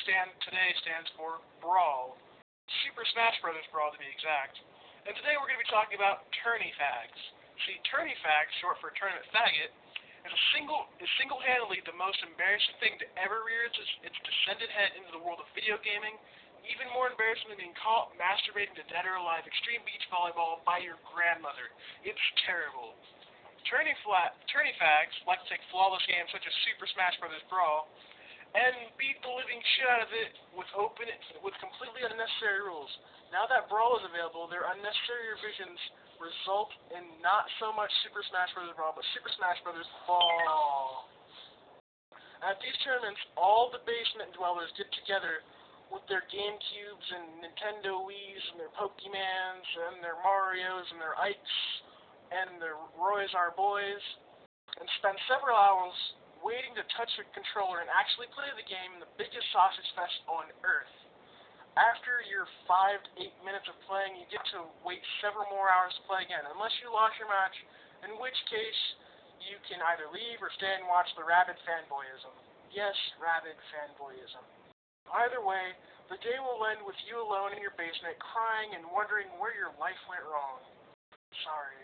today stands for Brawl. Super Smash Bros. Brawl to be exact. And today we're going to be talking about tournyfags. See, tournyfags, short for tournament faggot, is single-handedly the most embarrassing thing to ever rear its descended head into the world of video gaming, even more embarrassing than being caught masturbating to Dead or Alive Extreme Beach Volleyball by your grandmother. It's terrible. Tournyfags like to take flawless games such as Super Smash Bros. Brawl and beat the living shit out of it with completely unnecessary rules. Now that Brawl is available, their unnecessary revisions result in not so much Super Smash Bros. Brawl, but Super Smash Bros. Ball. At these tournaments, all the basement dwellers get together with their GameCubes and Nintendo Wiis and their Pokemans and their Marios and their Ikes and their Roy's Our Boys and spend several hours waiting to touch a controller and actually play the game in the biggest sausage fest on Earth. After your 5 to 8 minutes of playing, you get to wait several more hours to play again, unless you lost your match, in which case you can either leave or stay and watch the rabid fanboyism. Yes, rabid fanboyism. Either way, the day will end with you alone in your basement, crying and wondering where your life went wrong. Sorry.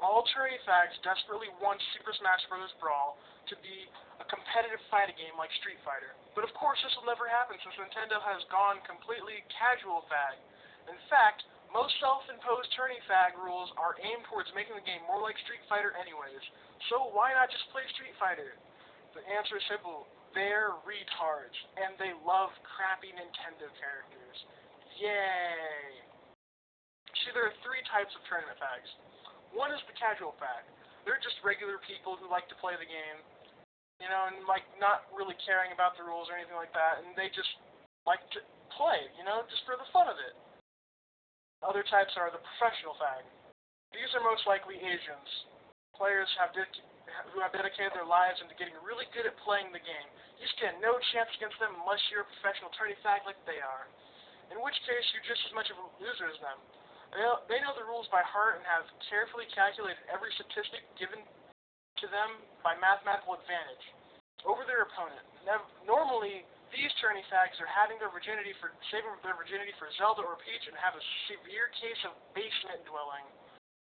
All tournyfags desperately want Super Smash Bros. Brawl to be a competitive fighting game like Street Fighter. But of course this will never happen since Nintendo has gone completely casual fag. In fact, most self-imposed tournyfag rules are aimed towards making the game more like Street Fighter anyways. So why not just play Street Fighter? The answer is simple. They're retards, and they love crappy Nintendo characters. Yay! See, there are 3 types of tournament fags. One is the casual fag. They're just regular people who like to play the game, you know, and like not really caring about the rules or anything like that, and they just like to play, you know, just for the fun of it. Other types are the professional fag. These are most likely Asians. Players who have dedicated their lives into getting really good at playing the game. You stand no chance against them unless you're a professional tourney fag like they are. In which case, you're just as much of a loser as them. They know the rules by heart and have carefully calculated every statistic given to them by mathematical advantage over their opponent. Normally, these tourney fags are saving their virginity for Zelda or Peach and have a severe case of basement dwelling.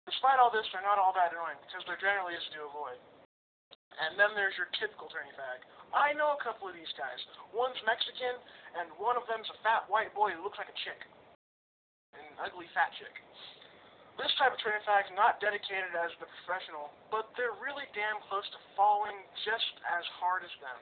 Despite all this, they're not all that annoying because they're generally easy to avoid. And then there's your typical tourney fag. I know a couple of these guys. One's Mexican, and one of them's a fat white boy who looks like a chick. An ugly fat chick. This type of tourney fag is not dedicated as the professional, but they're really damn close to falling just as hard as them.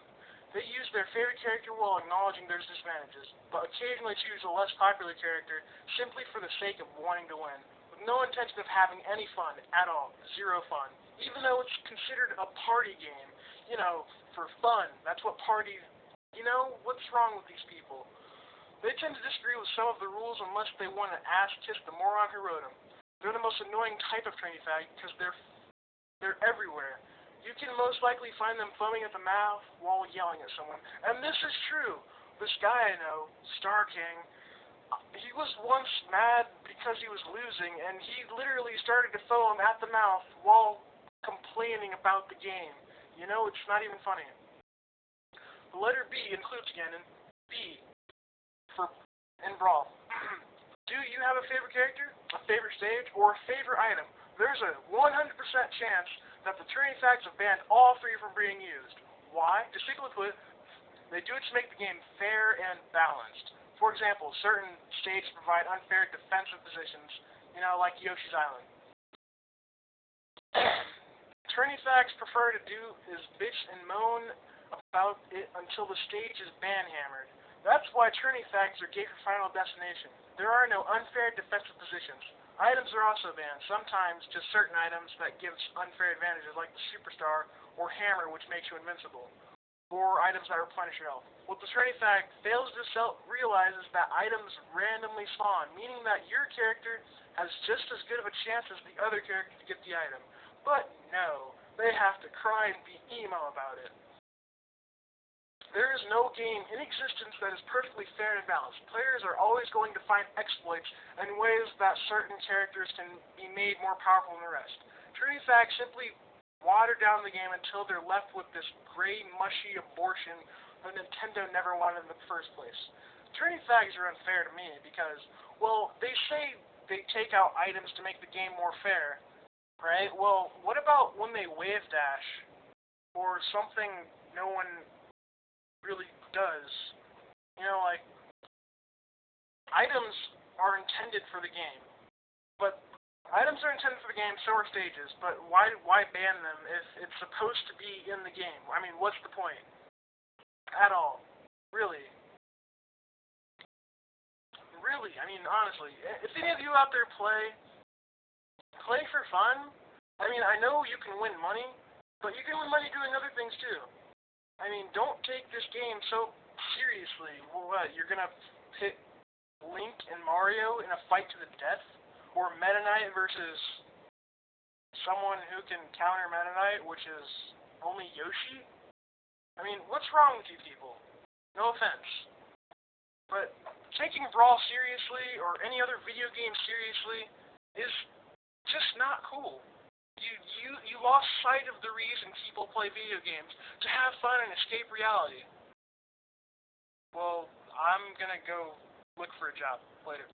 They use their favorite character while acknowledging their disadvantages, but occasionally choose a less popular character simply for the sake of wanting to win, with no intention of having any fun at all. Zero fun. Even though it's considered a party game, you know, for fun. That's what parties, you know, what's wrong with these people? They tend to disagree with some of the rules unless they want to ass-kiss the moron who wrote them. They're the most annoying type of tourney fag because they're everywhere. You can most likely find them foaming at the mouth while yelling at someone. And this is true. This guy I know, Star King, he was once mad because he was losing, and he literally started to foam at the mouth while complaining about the game. You know, it's not even funny. The letter B includes again in B in Brawl. Do you have a favorite character, a favorite stage, or a favorite item? There's a 100% chance that the tourney fags have banned all 3 from being used. Why? To simply put, they do it to make the game fair and balanced. For example, certain stages provide unfair defensive positions, you know, like Yoshi's Island. Tourney fags prefer to do is bitch and moan about it until the stage is ban-hammered. That's why tourney fags are gay for Final Destination. There are no unfair defensive positions. Items are also banned, sometimes just certain items that gives unfair advantages like the Superstar or Hammer, which makes you invincible, or items that replenish your health. What the tourney fag fails to realize is that items randomly spawn, meaning that your character has just as good of a chance as the other character to get the item. But no, they have to cry and be emo about it. There is no game in existence that is perfectly fair and balanced. Players are always going to find exploits and ways that certain characters can be made more powerful than the rest. Tourney fags simply water down the game until they're left with this gray, mushy abortion that Nintendo never wanted in the first place. Tourney fags are unfair to me because, well, they say they take out items to make the game more fair, right? Well, what about when they wave dash or something no one really does? You know, like, items are intended for the game, but items are intended for the game, so are stages, but why ban them if it's supposed to be in the game? I mean, what's the point? At all. Really. Really, I mean, honestly, if any of you out there play for fun, I mean, I know you can win money, but you can win money doing other things too. I mean, don't take this game so seriously. What, you're gonna pit Link and Mario in a fight to the death? Or Meta Knight versus someone who can counter Meta Knight, which is only Yoshi? I mean, what's wrong with you people? No offense. But taking Brawl seriously, or any other video game seriously, is just not cool. You lost sight of the reason people play video games, to have fun and escape reality. Well, I'm gonna go look for a job later.